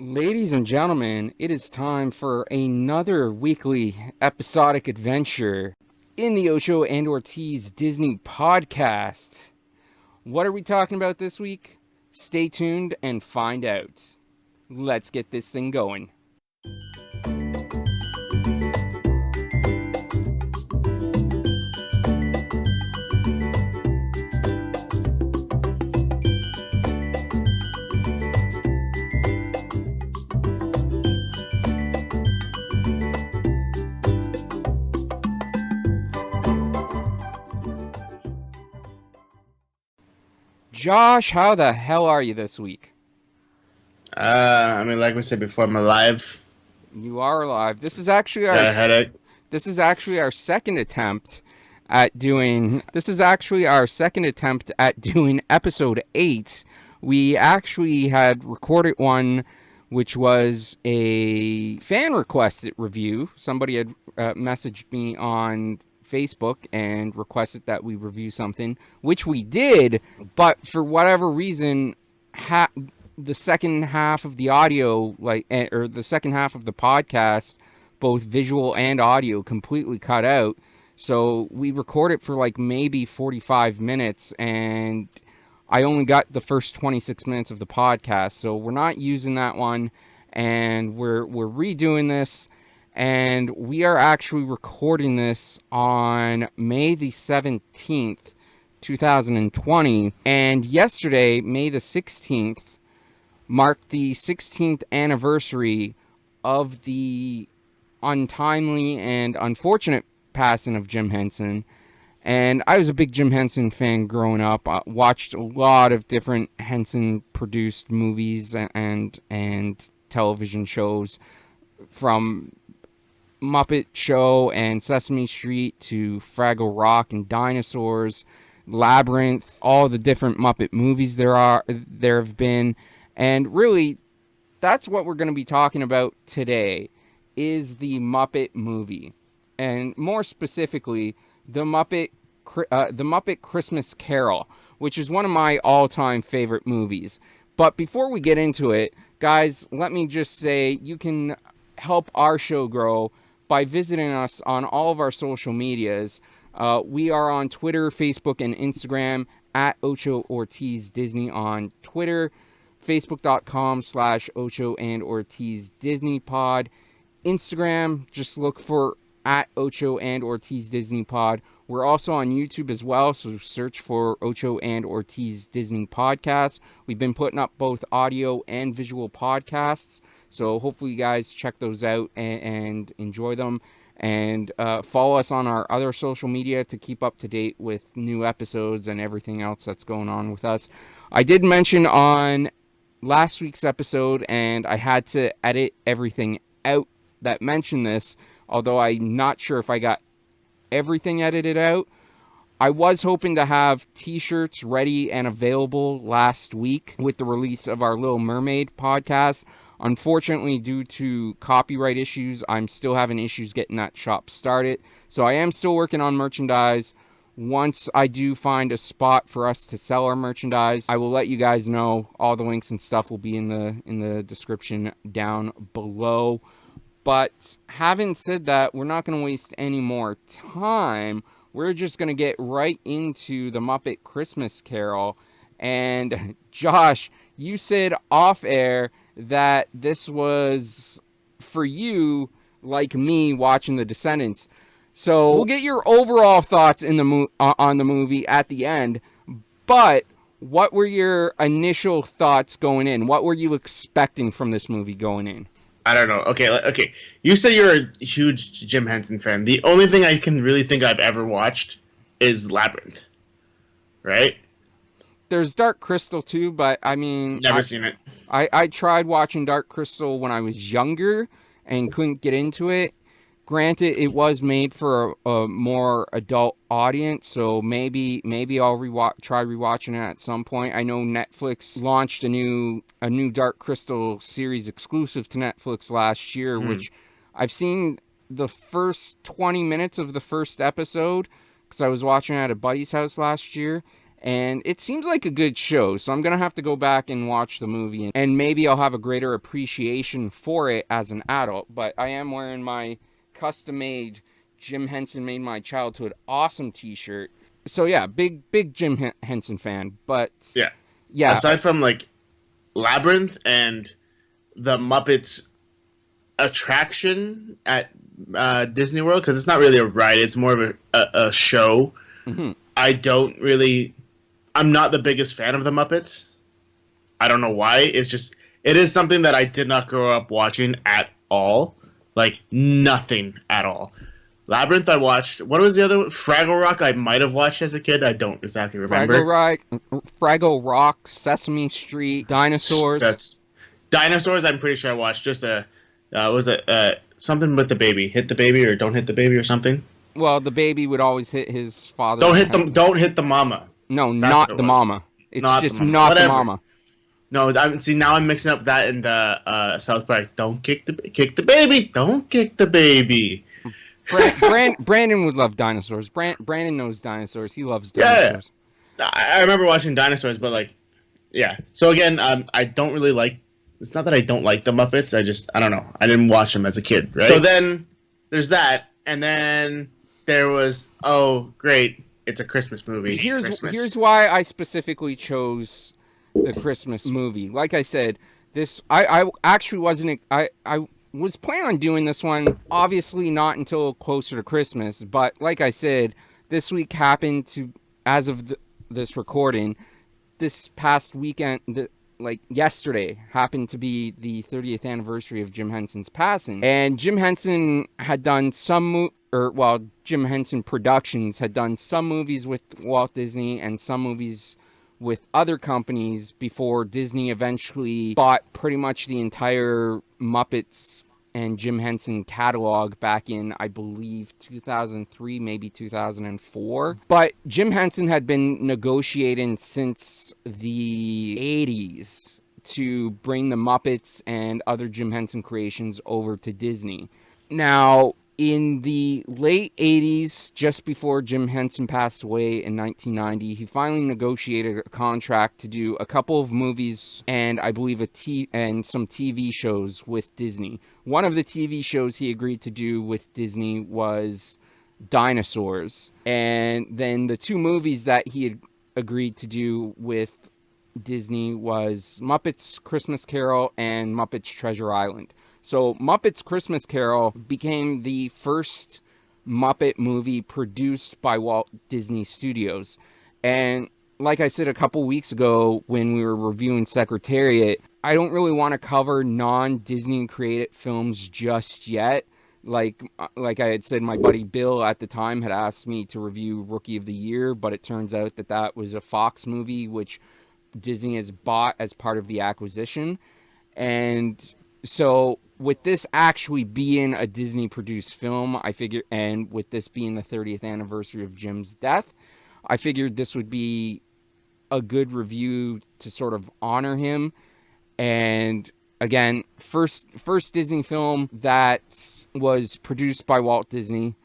Ladies and gentlemen, it is time for another weekly episodic adventure in the Ocho and Ortiz Disney podcast. What are we talking about this week? Stay tuned and find out. Let's get this thing going. Josh, how the hell are you this week? Like we said before, I'm alive. You are alive. This is actually our Got a headache. This is actually our second attempt at doing episode 8. We actually had recorded one which was a fan requested review. Somebody had messaged me on Facebook and requested that we review something, which we did, but for whatever reason, the second half of the audio, or the second half of the podcast, both visual and audio, completely cut out. So we recorded for maybe 45 minutes, and I only got the first 26 minutes of the podcast. So we're not using that one, and we're redoing this. And we are actually recording this on May the 17th, 2020. And yesterday, May the 16th, marked the 16th anniversary of the untimely and unfortunate passing of Jim Henson. And I was a big Jim Henson fan growing up. I watched a lot of different Henson-produced movies and television shows, from Muppet Show and Sesame Street to Fraggle Rock and Dinosaurs, Labyrinth, all the different Muppet movies there have been. And really, that's what we're going to be talking about today, is the Muppet movie. And more specifically, the Muppet Christmas Carol, which is one of my all-time favorite movies. But before we get into it, guys, let me just say you can help our show grow by visiting us on all of our social medias. We are on Twitter, Facebook, and Instagram at Ocho Ortiz Disney on Twitter, Facebook.com/Ocho and Ortiz Disney Pod. Instagram, just look for at Ocho and Ortiz Disney Pod. We're also on YouTube as well, so search for Ocho and Ortiz Disney Podcast. We've been putting up both audio and visual podcasts, so hopefully you guys check those out and enjoy them. And follow us on our other social media to keep up to date with new episodes and everything else that's going on with us. I did mention on last week's episode, and I had to edit everything out that mentioned this, although I'm not sure if I got everything edited out. I was hoping to have t-shirts ready and available last week with the release of our Little Mermaid podcast. Unfortunately, due to copyright issues, I'm still having issues getting that shop started. So I am still working on merchandise. Once I do find a spot for us to sell our merchandise, I will let you guys know. All the links and stuff will be in the description down below. But having said that, we're not going to waste any more time. We're just going to get right into the Muppet Christmas Carol. And Josh, you said off air that this was, for you, like me watching The Descendants. So we'll get your overall thoughts on the movie at the end. But what were your initial thoughts going in? What were you expecting from this movie going in? I don't know. Okay. You say you're a huge Jim Henson fan. The only thing I can really think I've ever watched is Labyrinth. Right? There's Dark Crystal too, but I mean... Never seen it. I tried watching Dark Crystal when I was younger and couldn't get into it. Granted, it was made for a more adult audience, so maybe I'll try rewatching it at some point. I know Netflix launched a new Dark Crystal series exclusive to Netflix last year, which I've seen the first 20 minutes of the first episode because I was watching it at a buddy's house last year, And it seems like a good show, so I'm going to have to go back and watch the movie, and maybe I'll have a greater appreciation for it as an adult. But I am wearing my custom-made Jim Henson Made My Childhood Awesome t-shirt. So yeah, big Jim Henson fan. But yeah. Aside from like Labyrinth and the Muppets attraction at Disney World, because it's not really a ride, it's more of a show. Mm-hmm. I'm not the biggest fan of the Muppets. I don't know why. It is something that I did not grow up watching at all. Like, nothing at all. Labyrinth I watched. What was the other one? Fraggle Rock I might have watched as a kid. I don't exactly remember. Fraggle Rock, Sesame Street, Dinosaurs. Dinosaurs I'm pretty sure I watched. Just something with the baby. Hit the baby or don't hit the baby or something. Well, the baby would always hit his father. Don't hit the mama. No, not the mama. It's not just not the mama. No, now I'm mixing up that and South Park. Don't kick the baby. Don't kick the baby. Brandon would love dinosaurs. Brandon knows dinosaurs. He loves dinosaurs. Yeah. I remember watching dinosaurs, but like, yeah. So again, I don't really like. It's not that I don't like the Muppets. I don't know. I didn't watch them as a kid, right? So then there's that, and then there was great. It's a Christmas movie. Here's why I specifically chose the Christmas movie. Like I said, I actually wasn't. I was planning on doing this one. Obviously, not until closer to Christmas. But like I said, this week happened to, as of this recording, this past weekend, like yesterday, happened to be the 30th anniversary of Jim Henson's passing. And Jim Henson had done Jim Henson Productions had done some movies with Walt Disney and some movies with other companies before Disney eventually bought pretty much the entire Muppets and Jim Henson catalog back in, I believe, 2003, maybe 2004. But Jim Henson had been negotiating since the 80s to bring the Muppets and other Jim Henson creations over to Disney. Now, in the late 80s, just before Jim Henson passed away in 1990, he finally negotiated a contract to do a couple of movies and I believe and some TV shows with Disney. One of the TV shows he agreed to do with Disney was Dinosaurs. And then the two movies that he had agreed to do with Disney was Muppets Christmas Carol and Muppets Treasure Island. So Muppets Christmas Carol became the first Muppet movie produced by Walt Disney Studios. And like I said a couple weeks ago when we were reviewing Secretariat, I don't really want to cover non-Disney created films just yet. Like I had said, my buddy Bill at the time had asked me to review Rookie of the Year, but it turns out that was a Fox movie, which Disney has bought as part of the acquisition. And so with this actually being a Disney-produced film, I figured, and with this being the 30th anniversary of Jim's death, I figured this would be a good review to sort of honor him. And again, first Disney film that was produced by Walt Disney.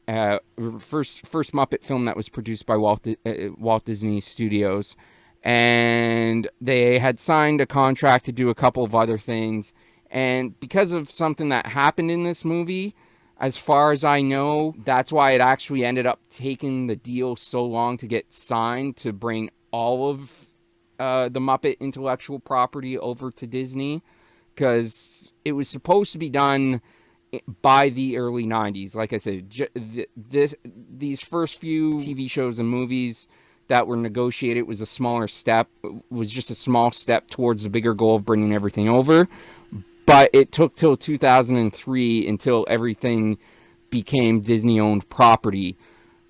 First Muppet film that was produced by Walt Disney Studios. And they had signed a contract to do a couple of other things. And because of something that happened in this movie, as far as I know, that's why it actually ended up taking the deal so long to get signed to bring all of the Muppet intellectual property over to Disney. Because it was supposed to be done by the early 90s. Like I said, these first few TV shows and movies that were negotiated was just a small step towards the bigger goal of bringing everything over. But it took till 2003 until everything became Disney-owned property.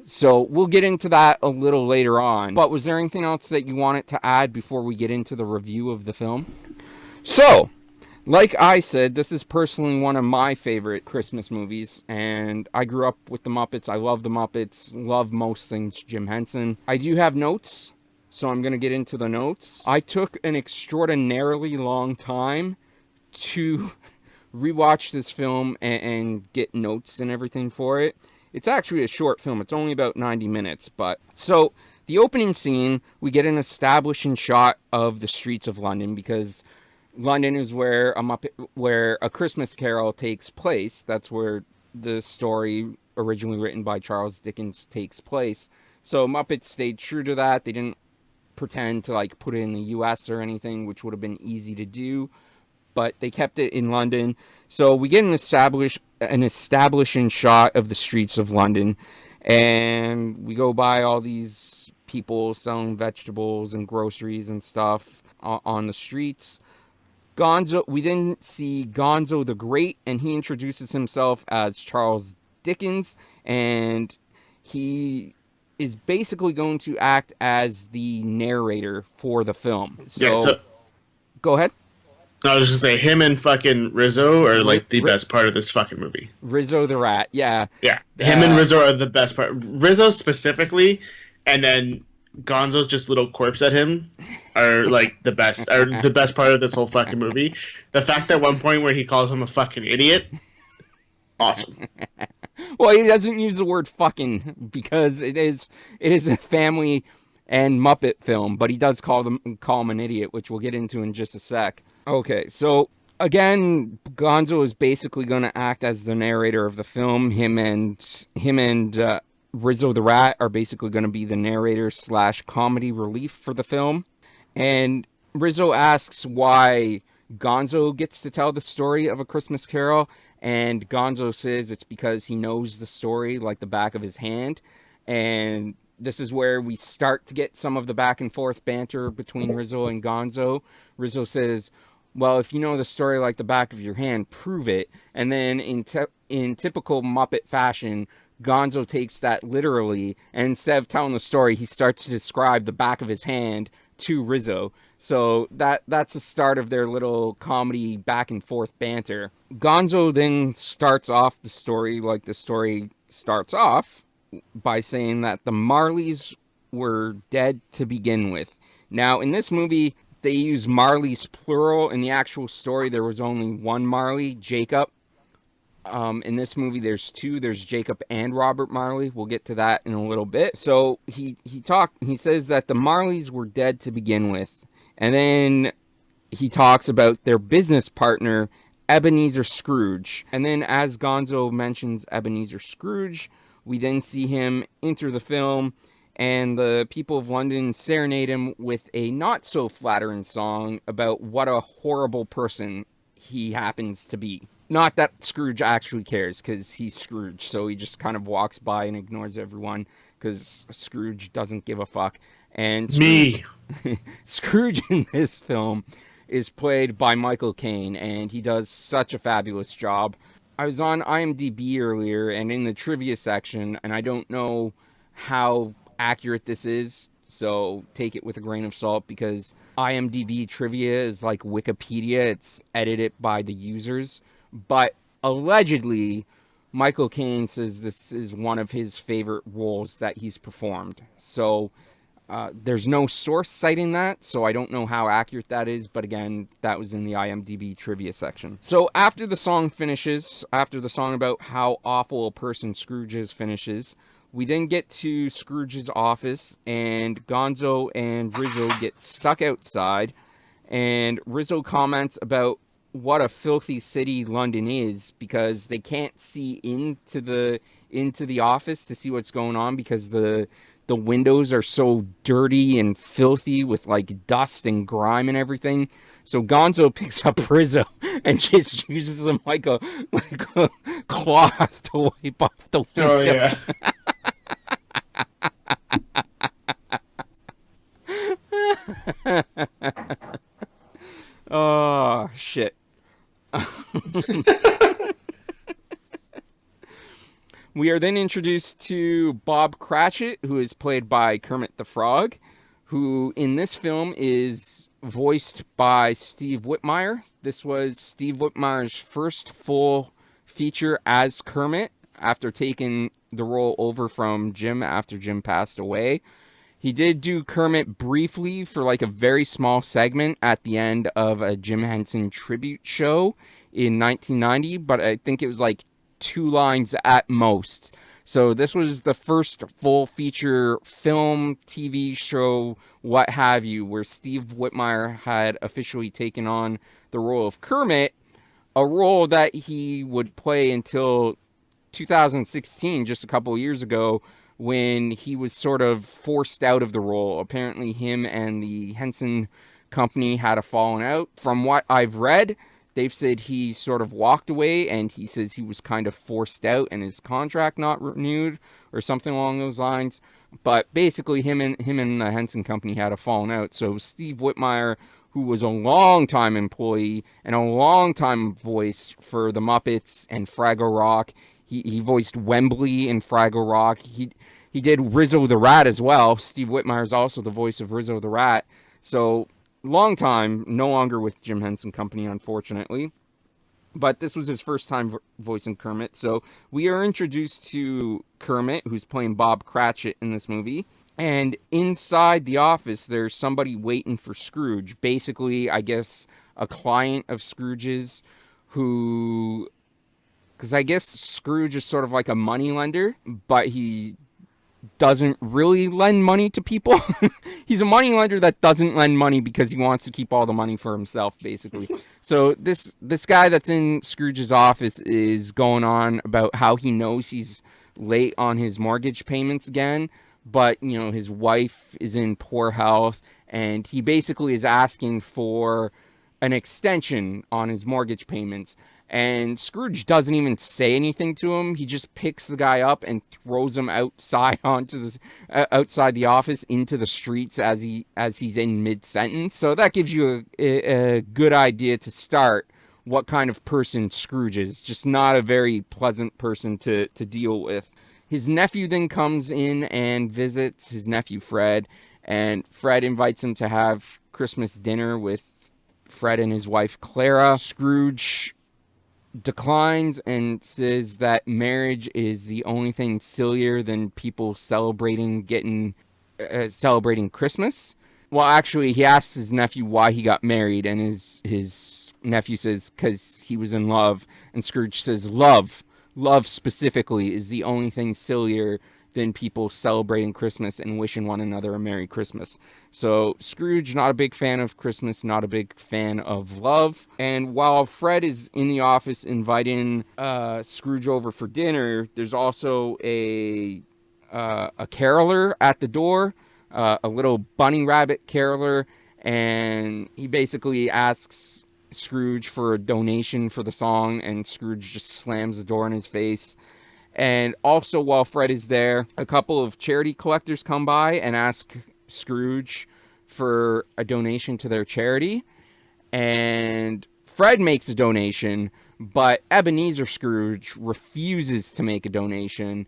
So we'll get into that a little later on. But was there anything else that you wanted to add before we get into the review of the film? So, like I said, this is personally one of my favorite Christmas movies. And I grew up with the Muppets. I love the Muppets. Love most things Jim Henson. I do have notes, so I'm going to get into the notes. I took an extraordinarily long time to rewatch this film and get notes and everything for it. It's actually a short film. It's only about 90 minutes. But so The opening scene, we get an establishing shot of the streets of London, because London is where a Christmas Carol takes place. That's where the story originally written by Charles Dickens takes place. So Muppets stayed true to that. They didn't pretend to like put it in the US or anything, which would have been easy to do, but they kept it in London. So we get an establishing shot of the streets of London, and we go by all these people selling vegetables and groceries and stuff on the streets. Gonzo, we then see Gonzo the Great, and he introduces himself as Charles Dickens, and he is basically going to act as the narrator for the film. So go ahead. I was just gonna say, him and fucking Rizzo are like the best part of this fucking movie. Rizzo the Rat, yeah. Yeah, him and Rizzo are the best part. Rizzo specifically, and then Gonzo's just little quirks at him are like the best. Are the best part of this whole fucking movie. The fact that one point where he calls him a fucking idiot, awesome. Well, he doesn't use the word fucking because it is a family and Muppet film, but he does call him an idiot, which we'll get into in just a sec. Okay, so again, Gonzo is basically going to act as the narrator of the film. Him and Rizzo the Rat are basically going to be the narrator / comedy relief for the film. And Rizzo asks why Gonzo gets to tell the story of A Christmas Carol, and Gonzo says it's because he knows the story like the back of his hand. And this is where we start to get some of the back and forth banter between Rizzo and Gonzo. Rizzo says, well, if you know the story like the back of your hand, prove it. And then in typical Muppet fashion, Gonzo takes that literally, and instead of telling the story, he starts to describe the back of his hand to Rizzo. So that's the start of their little comedy back and forth banter. Gonzo then starts off the story like the story starts off by saying that the Marleys were dead to begin with. Now, in this movie, they use Marleys plural. In the actual story, there was only one Marley, Jacob. In this movie, there's two. There's Jacob and Robert Marley. We'll get to that in a little bit. So he says that the Marleys were dead to begin with. And then he talks about their business partner, Ebenezer Scrooge. And then as Gonzo mentions Ebenezer Scrooge, we then see him enter the film, and the people of London serenade him with a not-so-flattering song about what a horrible person he happens to be. Not that Scrooge actually cares, because he's Scrooge, so he just kind of walks by and ignores everyone, because Scrooge doesn't give a fuck. And Scrooge in this film is played by Michael Caine, and he does such a fabulous job. I was on IMDb earlier, and in the trivia section, and I don't know how accurate this is, so take it with a grain of salt, because IMDb trivia is like Wikipedia. It's edited by the users. But allegedly, Michael Caine says this is one of his favorite roles that he's performed. So there's no source citing that, so I don't know how accurate that is. But again, that was in the IMDb trivia section. So after the song finishes, after the song about how awful a person Scrooge is finishes, we then get to Scrooge's office, and Gonzo and Rizzo get stuck outside, and Rizzo comments about what a filthy city London is, because they can't see into the office to see what's going on, because the windows are so dirty and filthy with like dust and grime and everything. So Gonzo picks up Rizzo and just uses him like a cloth to wipe off the window. Oh yeah. Oh, shit. We are then introduced to Bob Cratchit, who is played by Kermit the Frog, who in this film is voiced by Steve Whitmire. This was Steve Whitmire's first full feature as Kermit after taking the role over from Jim after Jim passed away. He did do Kermit briefly for like a very small segment at the end of a Jim Henson tribute show in 1990, but I think it was like 2 lines at most. So this was the first full feature film, TV show, what have you, where Steve Whitmire had officially taken on the role of Kermit, a role that he would play until 2016, just a couple of years ago, when he was sort of forced out of the role. Apparently him and the Henson company had a falling out. From what I've read, they've said he sort of walked away, and he says he was kind of forced out and his contract not renewed or something along those lines. But basically him and the Henson company had a falling out. So Steve Whitmire, who was a long-time employee and a long-time voice for the Muppets and Fraggle Rock. He voiced Wembley in Fraggle Rock. He did Rizzo the Rat as well. Steve Whitmire is also the voice of Rizzo the Rat. So, long time, no longer with Jim Henson Company, unfortunately. But this was his first time voicing Kermit. So, we are introduced to Kermit, who's playing Bob Cratchit in this movie. And inside the office, there's somebody waiting for Scrooge. Basically, I guess, a client of Scrooge's who... Because I guess Scrooge is sort of like a money lender, but he doesn't really lend money to people. He's a money lender that doesn't lend money because he wants to keep all the money for himself, basically. So this guy that's in Scrooge's office is going on about how he knows he's late on his mortgage payments again, but, you know, his wife is in poor health, and he basically is asking for an extension on his mortgage payments. And Scrooge doesn't even say anything to him. He just picks the guy up and throws him outside outside the office into the streets as he's in mid-sentence. So that gives you a good idea to start what kind of person Scrooge is. Just not a very pleasant person to deal with. His nephew then comes in and visits, his nephew Fred, and Fred invites him to have Christmas dinner with Fred and his wife Clara. Scrooge declines and says that marriage is the only thing sillier than people celebrating Christmas. Well, actually, he asks his nephew why he got married, and his nephew says because he was in love, and Scrooge says love specifically is the only thing sillier than people celebrating Christmas and wishing one another a Merry Christmas. So Scrooge, not a big fan of Christmas, not a big fan of love. And while Fred is in the office inviting Scrooge over for dinner, there's also a caroler at the door, a little bunny rabbit caroler, and he basically asks Scrooge for a donation for the song, and Scrooge just slams the door in his face. And also, while Fred is there, a couple of charity collectors come by and ask Scrooge for a donation to their charity. And Fred makes a donation, but Ebenezer Scrooge refuses to make a donation,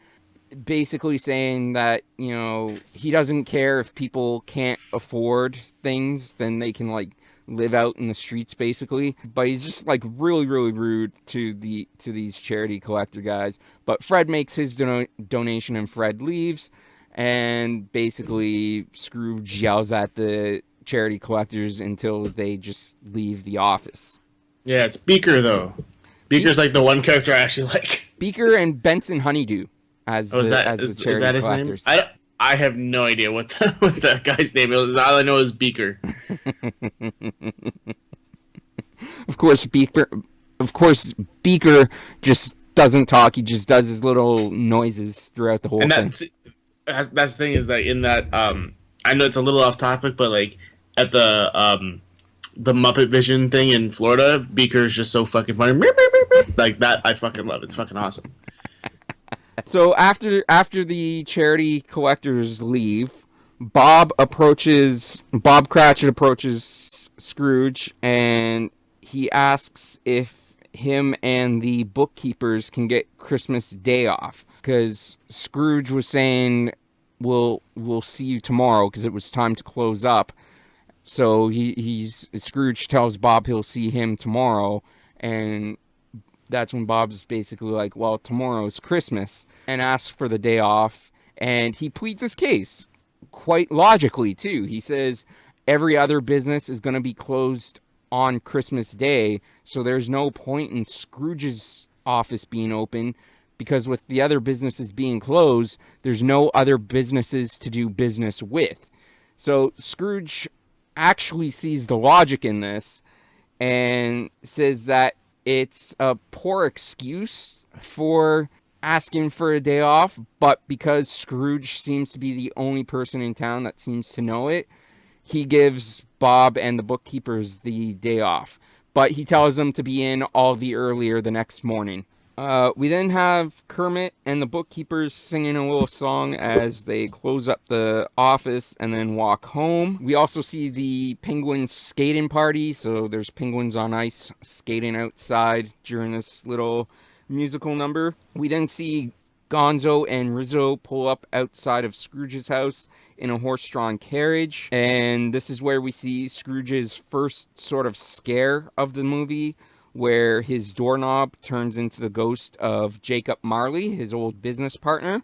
basically saying that, you know, he doesn't care if people can't afford things, then they can, like, live out in the streets, basically. But he's just, like, really, really rude to these charity collector guys. But Fred makes his donation, and Fred leaves. And basically, Scrooge yells at the charity collectors until they just leave the office. Yeah, it's Beaker, though. Beaker's, like, the one character I actually like. Beaker and Benson Honeydew as the charity is that his collectors. Name? I have no idea what the guy's name is. All I know is Beaker. Of course, Beaker just doesn't talk. He just does his little noises throughout the whole thing. That's the thing is that in that I know it's a little off topic, but like at the Muppet Vision thing in Florida, Beaker's just so fucking funny. Like that, I fucking love. It's fucking awesome. So after the charity collectors leave, Bob Cratchit approaches Scrooge, and he asks if him and the bookkeepers can get Christmas Day off, because Scrooge was saying we'll see you tomorrow because it was time to close up. So Scrooge tells Bob he'll see him tomorrow, and that's when Bob's basically like, well, tomorrow's Christmas, and asks for the day off. And he pleads his case quite logically, too. He says every other business is going to be closed on Christmas Day, so there's no point in Scrooge's office being open because with the other businesses being closed, there's no other businesses to do business with. So Scrooge actually sees the logic in this and says that it's a poor excuse for asking for a day off, but because Scrooge seems to be the only person in town that seems to know it, he gives Bob and the bookkeepers the day off. But he tells them to be in all the earlier the next morning. We then have Kermit and the bookkeepers singing a little song as they close up the office and then walk home. We also see the penguins skating party, so there's penguins on ice skating outside during this little musical number. We then see Gonzo and Rizzo pull up outside of Scrooge's house in a horse-drawn carriage, and this is where we see Scrooge's first sort of scare of the movie, where his doorknob turns into the ghost of Jacob Marley, his old business partner.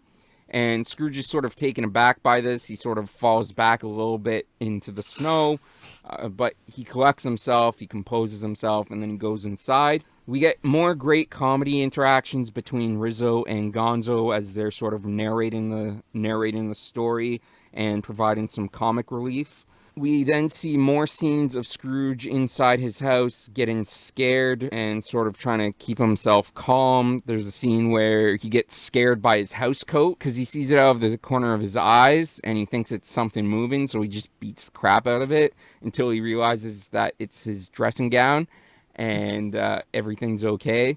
And Scrooge is sort of taken aback by this. He sort of falls back a little bit into the snow, but he collects himself, he composes himself, and then he goes inside. We get more great comedy interactions between Rizzo and Gonzo as they're sort of narrating the story and providing some comic relief. We then see more scenes of Scrooge inside his house getting scared and sort of trying to keep himself calm. There's a scene where he gets scared by his house coat because he sees it out of the corner of his eyes and he thinks it's something moving, so he just beats the crap out of it until he realizes that it's his dressing gown and everything's okay.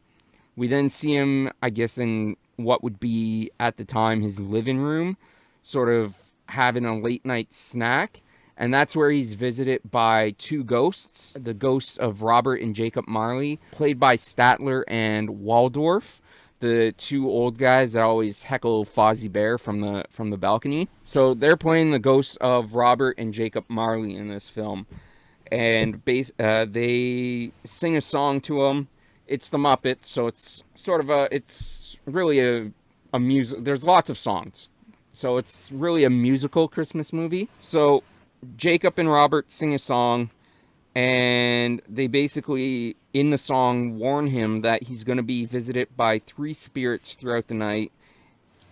We then see him, I guess, in what would be at the time his living room, sort of having a late night snack. And that's where he's visited by two ghosts, the ghosts of Robert and Jacob Marley, played by Statler and Waldorf, the two old guys that always heckle Fozzie Bear from the balcony. So they're playing the ghosts of Robert and Jacob Marley in this film. And they sing a song to him. It's the Muppets, so it's sort of it's really a music. There's lots of songs. So it's really a musical Christmas movie. So Jacob and Robert sing a song, and they basically, in the song, warn him that he's going to be visited by three spirits throughout the night,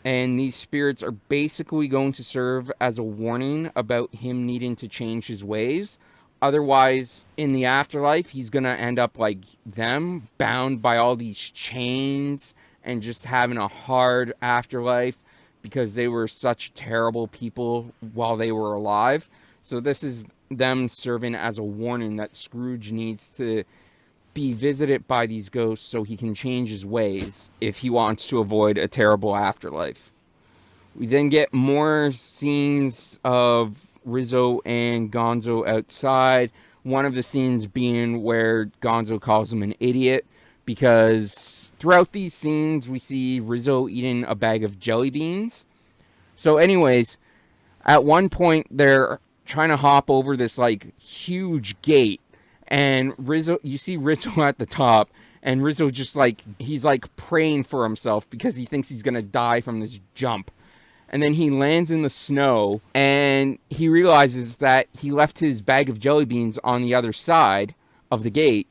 and these spirits are basically going to serve as a warning about him needing to change his ways. Otherwise, in the afterlife, he's going to end up like them, bound by all these chains and just having a hard afterlife because they were such terrible people while they were alive. So this is them serving as a warning that Scrooge needs to be visited by these ghosts so he can change his ways if he wants to avoid a terrible afterlife. We then get more scenes of Rizzo and Gonzo outside. One of the scenes being where Gonzo calls him an idiot, because throughout these scenes we see Rizzo eating a bag of jelly beans. So anyways, at one point they're trying to hop over this like huge gate, and you see Rizzo at the top, and Rizzo just like, he's like praying for himself because he thinks he's gonna die from this jump. And then he lands in the snow, and he realizes that he left his bag of jelly beans on the other side of the gate.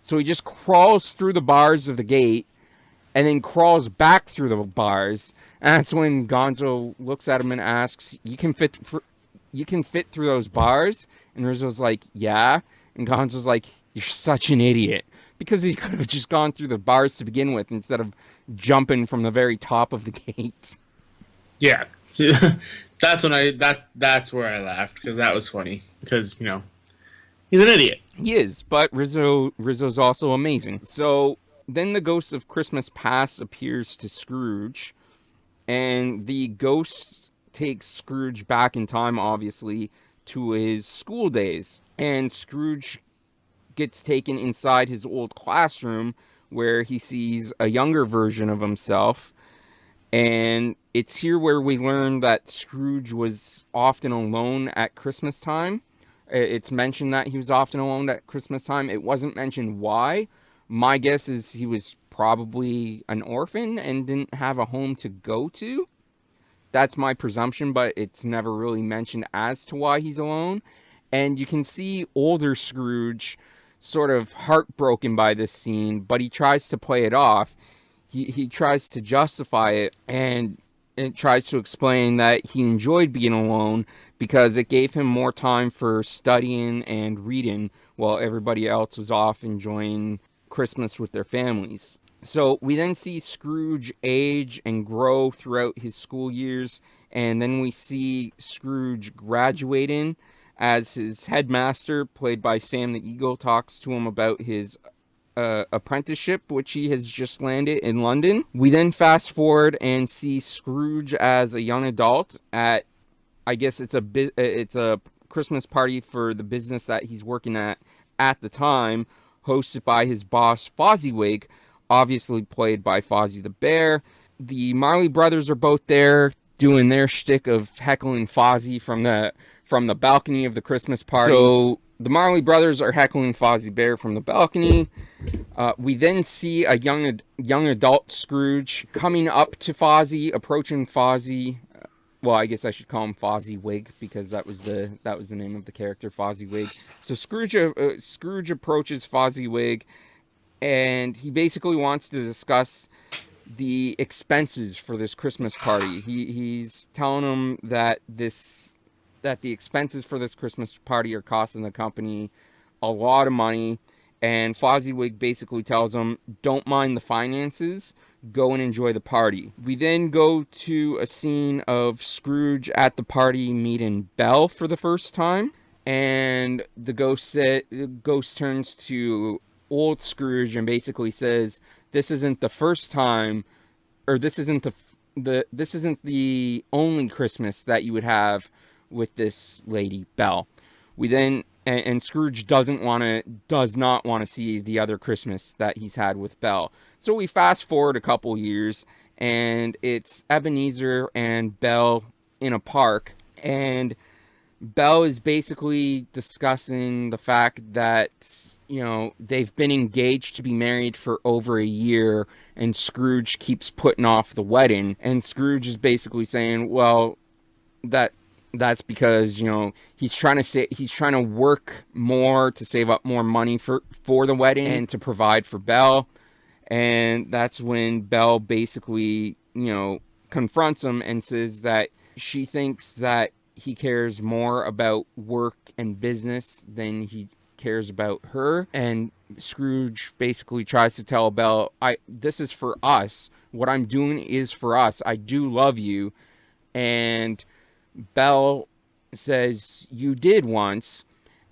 So he just crawls through the bars of the gate and then crawls back through the bars. And that's when Gonzo looks at him and asks, you can fit through those bars? And Rizzo's like, yeah. And Gonzo's like, you're such an idiot. Because he could have just gone through the bars to begin with instead of jumping from the very top of the gate. Yeah, see, that's where I laughed, because that was funny. Because he's an idiot. He is, but Rizzo's also amazing. So then the ghost of Christmas Past appears to Scrooge, and the ghost takes Scrooge back in time, obviously, to his school days. And Scrooge gets taken inside his old classroom, where he sees a younger version of himself. And it's here where we learn that Scrooge was often alone at Christmas time. It's mentioned that he was often alone at Christmas time. It wasn't mentioned why. My guess is he was probably an orphan and didn't have a home to go to. That's my presumption, but it's never really mentioned as to why he's alone. And you can see older Scrooge sort of heartbroken by this scene, but he tries to play it off. he tries to justify it, and it tries to explain that he enjoyed being alone because it gave him more time for studying and reading while everybody else was off enjoying Christmas with their families. So we then see Scrooge age and grow throughout his school years, and then we see Scrooge graduating as his headmaster, played by Sam the Eagle, talks to him about his apprenticeship, which he has just landed in London. We then fast forward and see Scrooge as a young adult at, I guess it's a Christmas party for the business that he's working at the time, hosted by his boss Fozzie, obviously played by Fozzie the Bear. The Marley brothers are both there doing their shtick of heckling Fozzie from the balcony of the Christmas party. So the Marley brothers are heckling Fozzie Bear from the balcony. We then see a young adult Scrooge coming up to Fozzie, approaching Fozzie. Well, I guess I should call him Fozzie because that was the name of the character, Fozzie. So Scrooge approaches Fozzie, and he basically wants to discuss the expenses for this Christmas party. He's telling him that the expenses for this Christmas party are costing the company a lot of money, and Fozzie basically tells him, don't mind the finances, go and enjoy the party. We then go to a scene of Scrooge at the party meeting Belle for the first time, and the ghost turns to old Scrooge and basically says, this isn't the first time, or this isn't the only Christmas that you would have with this lady Belle. We then and Scrooge does not want to see the other Christmas that he's had with Belle. So we fast forward a couple years, and it's Ebenezer and Belle in a park, and Belle is basically discussing the fact that, you know, they've been engaged to be married for over a year, and Scrooge keeps putting off the wedding. And Scrooge is basically saying, well, that's because, you know, he's trying to work more to save up more money for the wedding and to provide for Belle. And that's when Belle basically, you know, confronts him and says that she thinks that he cares more about work and business than he cares about her. And Scrooge basically tries to tell Belle, this is for us. What I'm doing is for us. I do love you. And Belle says, you did once.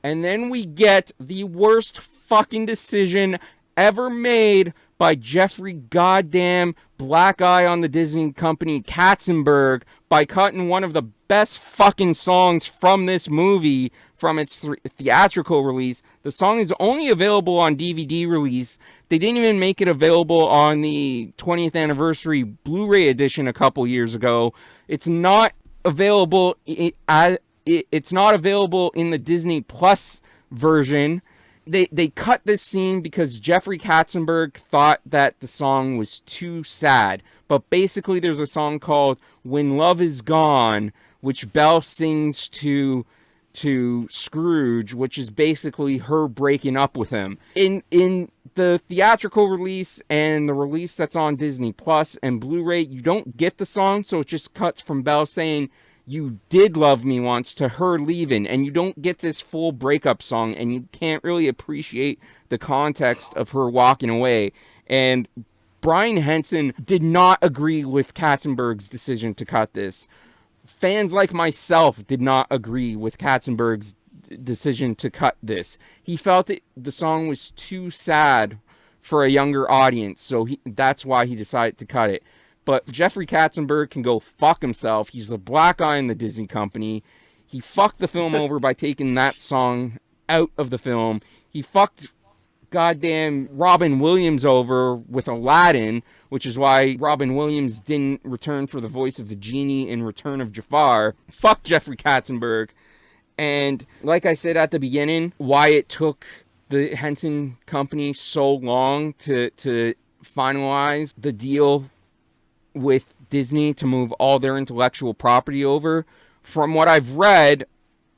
And then we get the worst fucking decision ever made by Jeffrey goddamn Black Eye on the Disney Company Katzenberg by cutting one of the best fucking songs from this movie from its theatrical release. The song is only available on DVD release. They didn't even make it available on the 20th anniversary Blu-ray edition a couple years ago. It's not available. It's not available in the Disney Plus version. They cut this scene because Jeffrey Katzenberg thought that the song was too sad. But basically there's a song called When Love Is Gone, which Belle sings to Scrooge, which is basically her breaking up with him. In the theatrical release and the release that's on Disney Plus and Blu-ray, you don't get the song, so it just cuts from Belle saying, you did love me once, to her leaving, and you don't get this full breakup song, and you can't really appreciate the context of her walking away. And Brian Henson did not agree with Katzenberg's decision to cut this. Fans like myself did not agree with Katzenberg's decision to cut this. He felt that the song was too sad for a younger audience, so that's why he decided to cut it. But Jeffrey Katzenberg can go fuck himself. He's the Black Eye in the Disney Company. He fucked the film over by taking that song out of the film. He fucked goddamn Robin Williams over with Aladdin, which is why Robin Williams didn't return for the voice of the genie in Return of Jafar. Fuck Jeffrey Katzenberg. And like I said at the beginning, why it took the Henson Company so long to finalize the deal with Disney to move all their intellectual property over. From what I've read,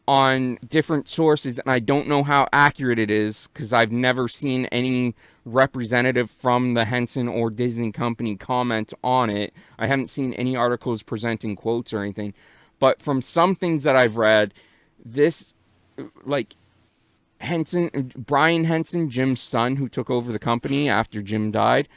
on different sources, and I don't know how accurate it is because I've never seen any representative from the Henson or Disney company comment on it. I haven't seen any articles presenting quotes or anything, but from some things that I've read, this, like, Brian Henson, Jim's son, who took over the company after Jim died,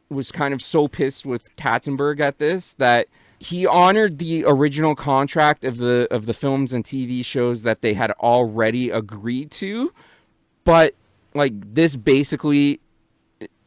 was kind of so pissed with Katzenberg at this that he honored the original contract of the films and TV shows that they had already agreed to, but like this basically,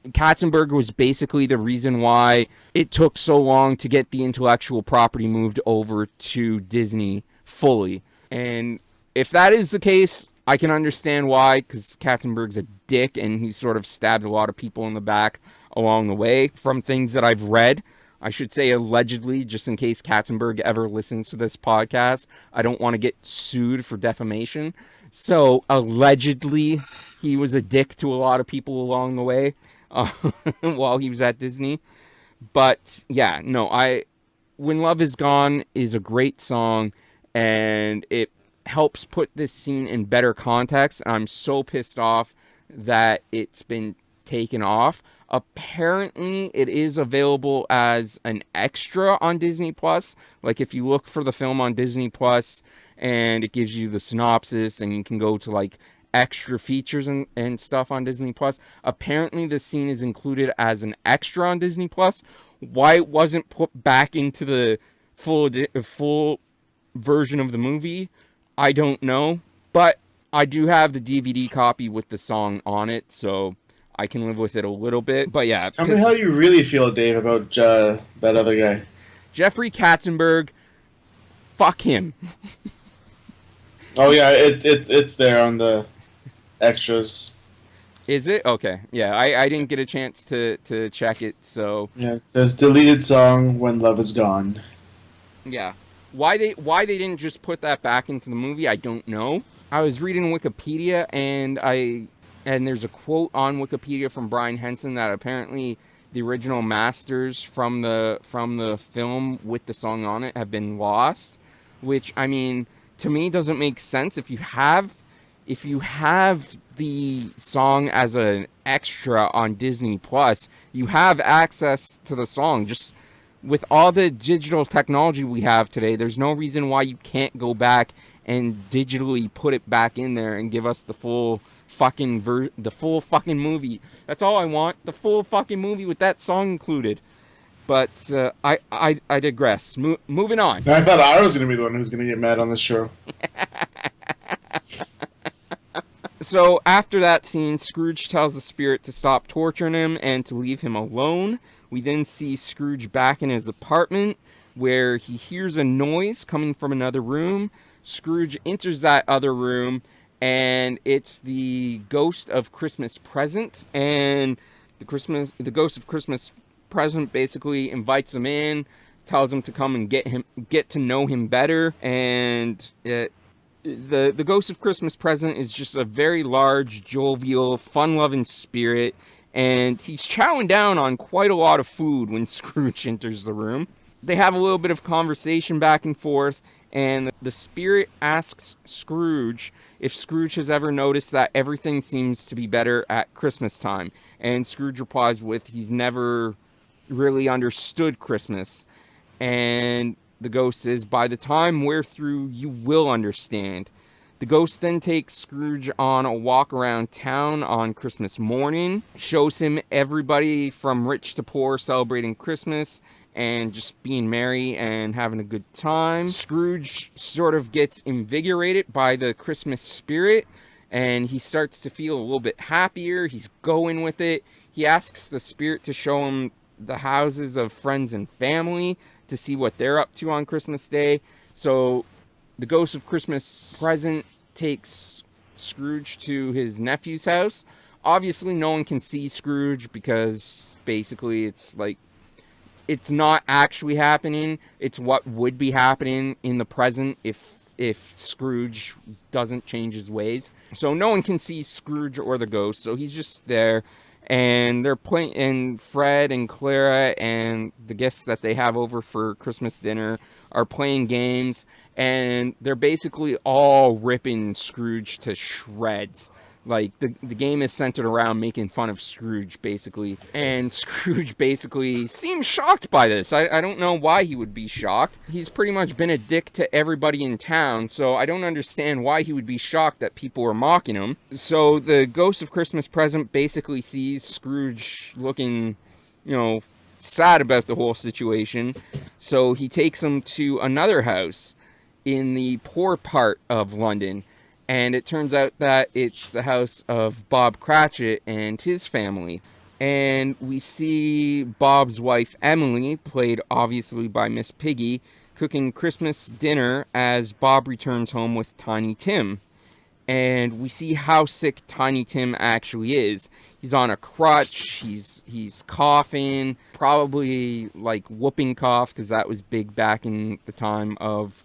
Katzenberg was basically the reason why it took so long to get the intellectual property moved over to Disney fully. And if that is the case, I can understand why, because Katzenberg's a dick and he sort of stabbed a lot of people in the back along the way from things that I've read. I should say allegedly, just in case Katzenberg ever listens to this podcast. I don't want to get sued for defamation. So allegedly, he was a dick to a lot of people along the way while he was at Disney. But yeah, no, When Love Is Gone is a great song, and it helps put this scene in better context. I'm so pissed off that it's been taken off. Apparently, it is available as an extra on Disney Plus. Like, if you look for the film on Disney Plus, and it gives you the synopsis, and you can go to, like, extra features and stuff on Disney Plus. Apparently, the scene is included as an extra on Disney Plus. Why it wasn't put back into the full version of the movie, I don't know. But I do have the DVD copy with the song on it, so I can live with it a little bit. But yeah. Tell me how you really feel, Dave, about that other guy. Jeffrey Katzenberg, fuck him. Oh yeah, it's there on the extras. Is it? Okay. Yeah, I didn't get a chance to check it, so... Yeah, it says deleted song When Love Is Gone. Yeah. Why they didn't just put that back into the movie, I don't know. I was reading Wikipedia, and there's a quote on Wikipedia from Brian Henson that apparently the original masters from the film with the song on it have been lost, which, I mean, to me doesn't make sense. If you have the song as an extra on Disney Plus, you have access to the song. Just with all the digital technology we have today, there's no reason why you can't go back and digitally put it back in there and give us the full fucking movie. That's all I want, the full fucking movie with that song included. But I digress. Moving on. I thought I was going to be the one who's going to get mad on this show. So after that scene, Scrooge tells the spirit to stop torturing him and to leave him alone. We then see Scrooge back in his apartment where he hears a noise coming from another room. Scrooge enters that other room, and it's the Ghost of Christmas Present. And the Ghost of Christmas Present basically invites him in, tells him to come and get to know him better. And the Ghost of Christmas Present is just a very large, jovial, fun-loving spirit, and he's chowing down on quite a lot of food when Scrooge enters the room. They have a little bit of conversation back and forth, and the spirit asks Scrooge if Scrooge has ever noticed that everything seems to be better at Christmas time. And Scrooge replies with, he's never really understood Christmas. And the ghost says, by the time we're through, you will understand. The ghost then takes Scrooge on a walk around town on Christmas morning, shows him everybody from rich to poor celebrating Christmas and just being merry and having a good time. Scrooge sort of gets invigorated by the Christmas spirit, and he starts to feel a little bit happier. He's going with it. He asks the spirit to show him the houses of friends and family to see what they're up to on Christmas Day. So the Ghost of Christmas Present takes Scrooge to his nephew's house. Obviously, no one can see Scrooge because basically it's like, it's not actually happening. It's what would be happening in the present if Scrooge doesn't change his ways. So no one can see Scrooge or the ghost, so he's just there. And they're playing, and Fred and Clara and the guests that they have over for Christmas dinner are playing games, and they're basically all ripping Scrooge to shreds. Like, the game is centered around making fun of Scrooge, basically. And Scrooge basically seems shocked by this. I don't know why he would be shocked. He's pretty much been a dick to everybody in town, so I don't understand why he would be shocked that people are mocking him. So the Ghost of Christmas Present basically sees Scrooge looking, sad about the whole situation. So he takes him to another house in the poor part of London. And it turns out that it's the house of Bob Cratchit and his family. And we see Bob's wife, Emily, played obviously by Miss Piggy, cooking Christmas dinner as Bob returns home with Tiny Tim. And we see how sick Tiny Tim actually is. He's on a crutch, he's coughing, probably like whooping cough, because that was big back in the time of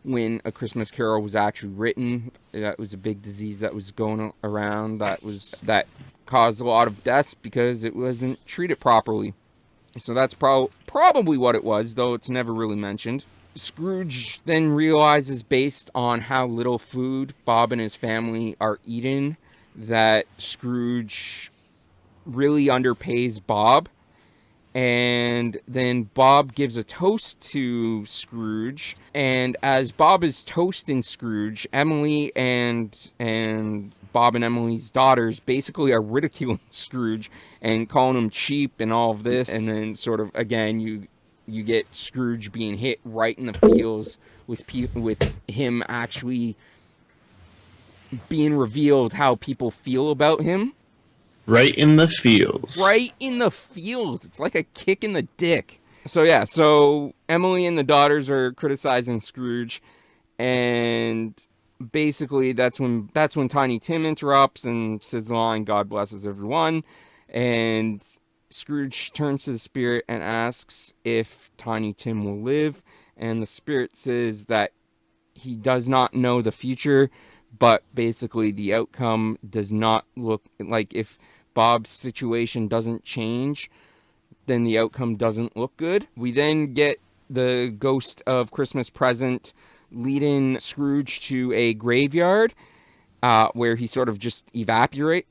when A Christmas Carol was actually written. That was a big disease that was going around that caused a lot of deaths because it wasn't treated properly. So that's probably what it was, though it's never really mentioned. Scrooge then realizes, based on how little food Bob and his family are eating, that Scrooge really underpays Bob. And then Bob gives a toast to Scrooge, and as Bob is toasting Scrooge, Emily and Bob and Emily's daughters basically are ridiculing Scrooge and calling him cheap and all of this. And then sort of again you get Scrooge being hit right in the feels with him actually being revealed how people feel about him. Right in the feels. Right in the feels. It's like a kick in the dick. So Emily and the daughters are criticizing Scrooge, and basically that's when Tiny Tim interrupts and says the line, "God blesses everyone." And Scrooge turns to the spirit and asks if Tiny Tim will live, and the spirit says that he does not know the future, but basically the outcome does not look like, if Bob's situation doesn't change, then the outcome doesn't look good. We then get the Ghost of Christmas Present leading Scrooge to a graveyard where he sort of just evaporates.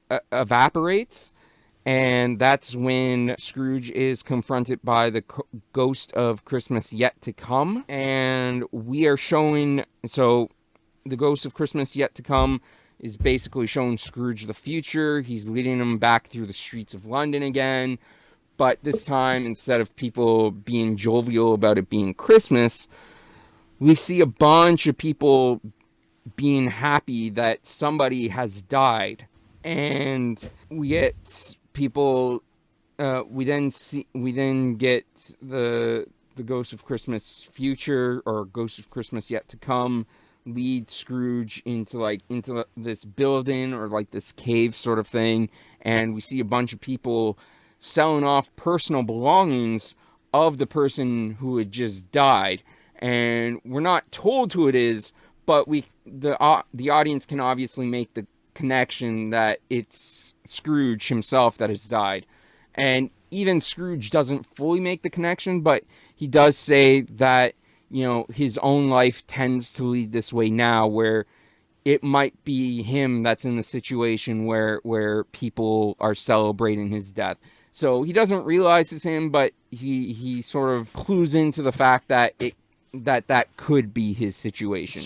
And that's when Scrooge is confronted by the Ghost of Christmas Yet to Come. And we are showing, so the Ghost of Christmas Yet to Come is basically showing Scrooge the future. He's leading him back through the streets of London again. But this time, instead of people being jovial about it being Christmas, we see a bunch of people being happy that somebody has died. And we get people, we then get the Ghost of Christmas Future, or Ghost of Christmas Yet to Come, lead Scrooge into this building, or like this cave sort of thing, and we see a bunch of people selling off personal belongings of the person who had just died. And we're not told who it is, but the audience can obviously make the connection that it's Scrooge himself that has died. And even Scrooge doesn't fully make the connection, but he does say that his own life tends to lead this way now, where it might be him that's in the situation where people are celebrating his death. So he doesn't realize it's him, but he sort of clues into the fact that that could be his situation.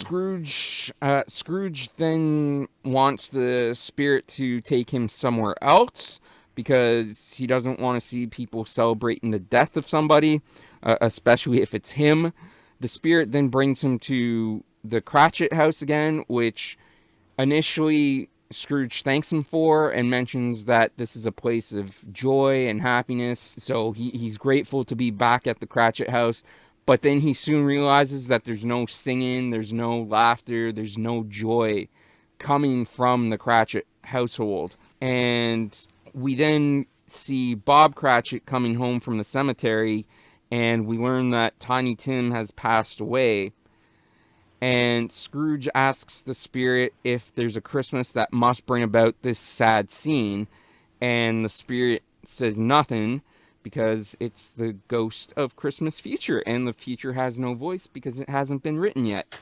Scrooge then wants the spirit to take him somewhere else, because he doesn't want to see people celebrating the death of somebody, especially if it's him. The spirit then brings him to the Cratchit house again, which initially Scrooge thanks him for and mentions that this is a place of joy and happiness. So he's grateful to be back at the Cratchit house. But then he soon realizes that there's no singing, there's no laughter, there's no joy coming from the Cratchit household. And we then see Bob Cratchit coming home from the cemetery, and we learn that Tiny Tim has passed away. And Scrooge asks the spirit if there's a Christmas that must bring about this sad scene. And the spirit says nothing, because it's the ghost of Christmas future, and the future has no voice because it hasn't been written yet.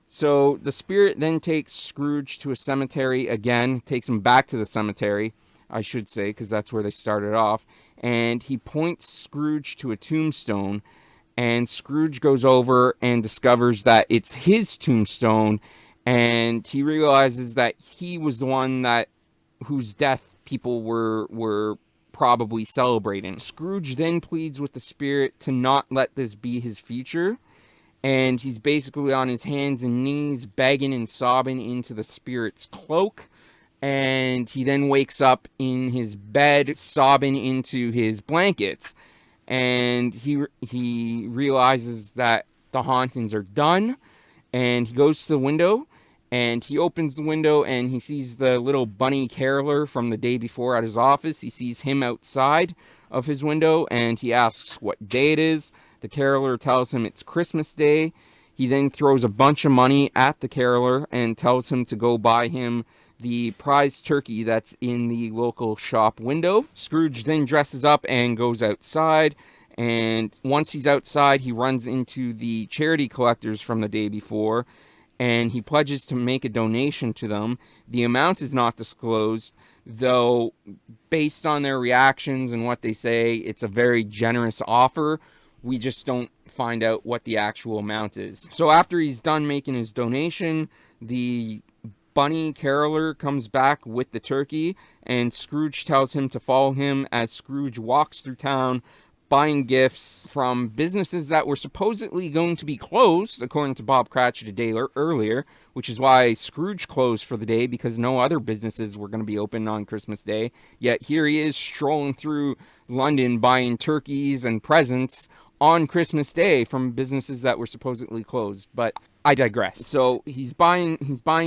So the spirit then takes Scrooge to a cemetery again, takes him back to the cemetery, I should say, because that's where they started off, and he points Scrooge to a tombstone, and Scrooge goes over and discovers that it's his tombstone, and he realizes that he was the one whose death people were probably celebrating. Scrooge then pleads with the spirit to not let this be his future, and he's basically on his hands and knees begging and sobbing into the spirit's cloak, and he then wakes up in his bed sobbing into his blankets, and he realizes that the hauntings are done, and he goes to the window, and he opens the window, and he sees the little bunny caroler from the day before at his office. He sees him outside of his window, and he asks what day it is. The caroler tells him it's Christmas Day. He then throws a bunch of money at the caroler and tells him to go buy him the prize turkey that's in the local shop window. Scrooge then dresses up and goes outside, and once he's outside, he runs into the charity collectors from the day before, and he pledges to make a donation to them. The amount is not disclosed, though based on their reactions and what they say, it's a very generous offer. We just don't find out what the actual amount is. So after he's done making his donation, the bunny caroler comes back with the turkey, and Scrooge tells him to follow him as Scrooge walks through town buying gifts from businesses that were supposedly going to be closed, according to Bob Cratchit a day earlier, which is why Scrooge closed for the day, because no other businesses were going to be open on Christmas Day. Yet here he is strolling through London buying turkeys and presents on Christmas Day from businesses that were supposedly closed. But I digress. So he's buying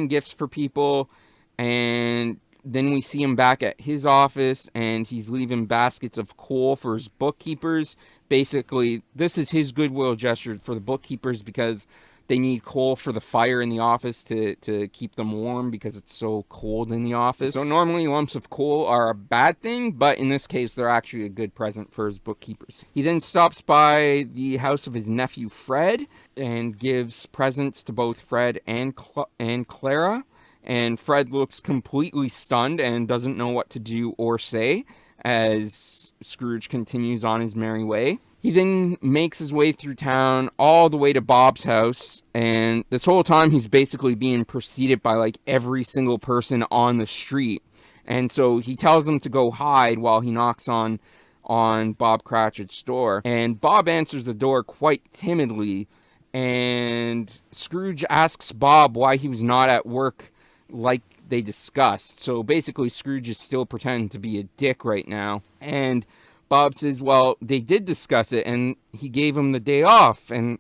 gifts for people, and then we see him back at his office, and he's leaving baskets of coal for his bookkeepers. Basically, this is his goodwill gesture for the bookkeepers because they need coal for the fire in the office to keep them warm because it's so cold in the office. So normally lumps of coal are a bad thing, but in this case, they're actually a good present for his bookkeepers. He then stops by the house of his nephew Fred and gives presents to both Fred and Clara. And Fred looks completely stunned and doesn't know what to do or say as Scrooge continues on his merry way. He then makes his way through town all the way to Bob's house, and this whole time he's basically being preceded by like every single person on the street. And so he tells them to go hide while he knocks on Bob Cratchit's door. And Bob answers the door quite timidly, and Scrooge asks Bob why he was not at work like they discussed. So basically Scrooge is still pretending to be a dick right now, and Bob says, well, they did discuss it and he gave him the day off, and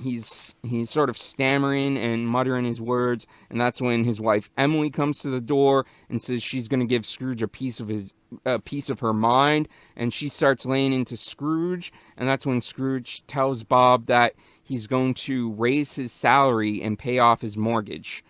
he's sort of stammering and muttering his words, and that's when his wife Emily comes to the door and says she's going to give Scrooge a piece of her mind, and she starts laying into Scrooge, and that's when Scrooge tells Bob that he's going to raise his salary and pay off his mortgage.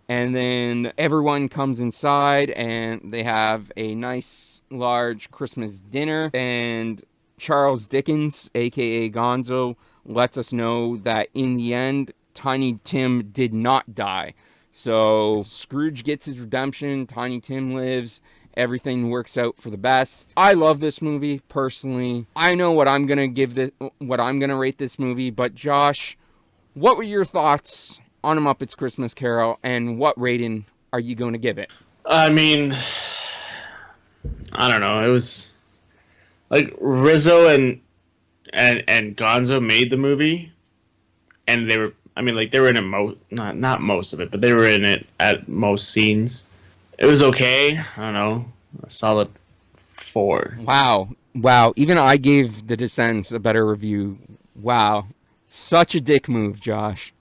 And then everyone comes inside, and they have a nice, large Christmas dinner. And Charles Dickens, a.k.a. Gonzo, lets us know that in the end, Tiny Tim did not die. So Scrooge gets his redemption, Tiny Tim lives, everything works out for the best. I love this movie, personally. I know what I'm going to rate this movie, but Josh, what were your thoughts on A Muppet's Christmas Carol, and what rating are you going to give it? I mean, I don't know. It was like Rizzo and Gonzo made the movie, and they were in it not most of it, but they were in it at most scenes. It was okay. I don't know, a solid 4. Wow. Even I gave The Descents a better review. Wow, such a dick move, Josh.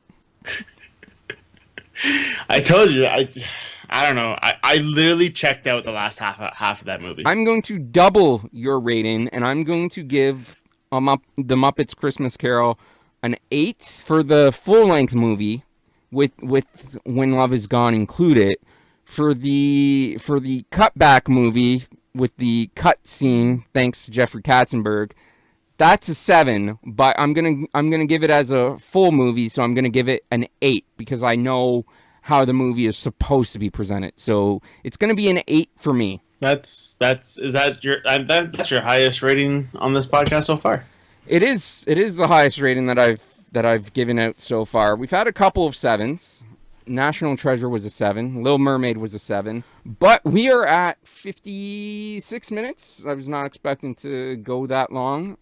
I told you, I don't know. I literally checked out the last half of that movie. I'm going to double your rating, and I'm going to give The Muppets Christmas Carol an 8 for the full-length movie, with When Love Is Gone included. For the cutback movie, with the cut scene, thanks to Jeffrey Katzenberg, that's a 7, but I'm gonna give it as a full movie, so I'm gonna give it an 8 because I know how the movie is supposed to be presented. So it's gonna be an 8 for me. That's that's your highest rating on this podcast so far? It is the highest rating that I've given out so far. We've had a couple of 7s. National Treasure was a 7. Little Mermaid was a 7. But we are at 56 minutes. I was not expecting to go that long.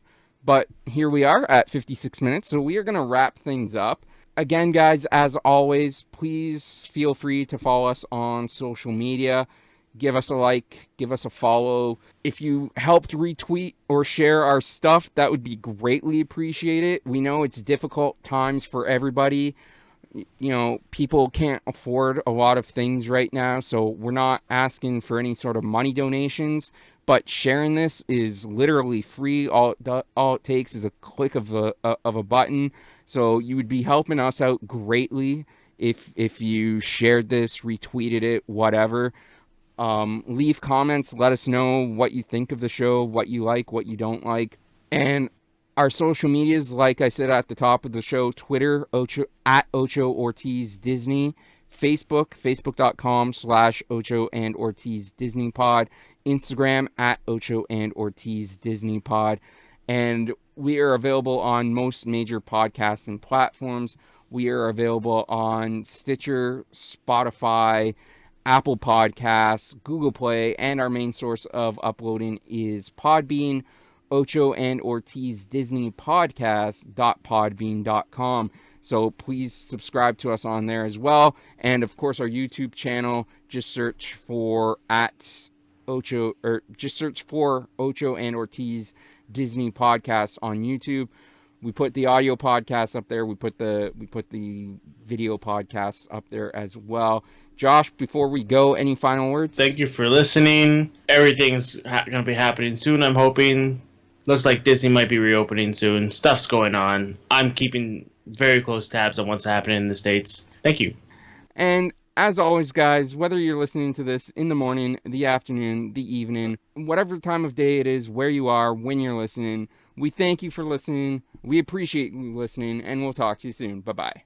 But here we are at 56 minutes, so we are going to wrap things up. Again, guys, as always, please feel free to follow us on social media. Give us a like, give us a follow. If you helped retweet or share our stuff, that would be greatly appreciated. We know it's difficult times for everybody. You know, people can't afford a lot of things right now, so we're not asking for any sort of money donations. But sharing this is literally free. All it takes is a click of a button. So you would be helping us out greatly if you shared this, retweeted it, whatever. Leave comments. Let us know what you think of the show, what you like, what you don't like. And our social medias, like I said at the top of the show, Twitter, at Ocho Ortiz Disney. Facebook, facebook.com/Ocho and Ortiz Disney Pod. Instagram at Ocho and Ortiz Disney Pod. And we are available on most major podcasting platforms. We are available on Stitcher, Spotify, Apple Podcasts, Google Play, and our main source of uploading is Podbean, Ocho and Ortiz Disney Podcast.podbean.com. So please subscribe to us on there as well. And of course, our YouTube channel, just search for Ocho and Ortiz Disney Podcast on YouTube. We put the audio podcasts up there. We put the video podcasts up there as well. Josh, before we go, any final words? Thank you for listening. Everything's going to be happening soon, I'm hoping. Looks like Disney might be reopening soon. Stuff's going on. I'm keeping very close tabs on what's happening in the States. Thank you. And as always, guys, whether you're listening to this in the morning, the afternoon, the evening, whatever time of day it is, where you are, when you're listening, we thank you for listening. We appreciate you listening, and we'll talk to you soon. Bye-bye.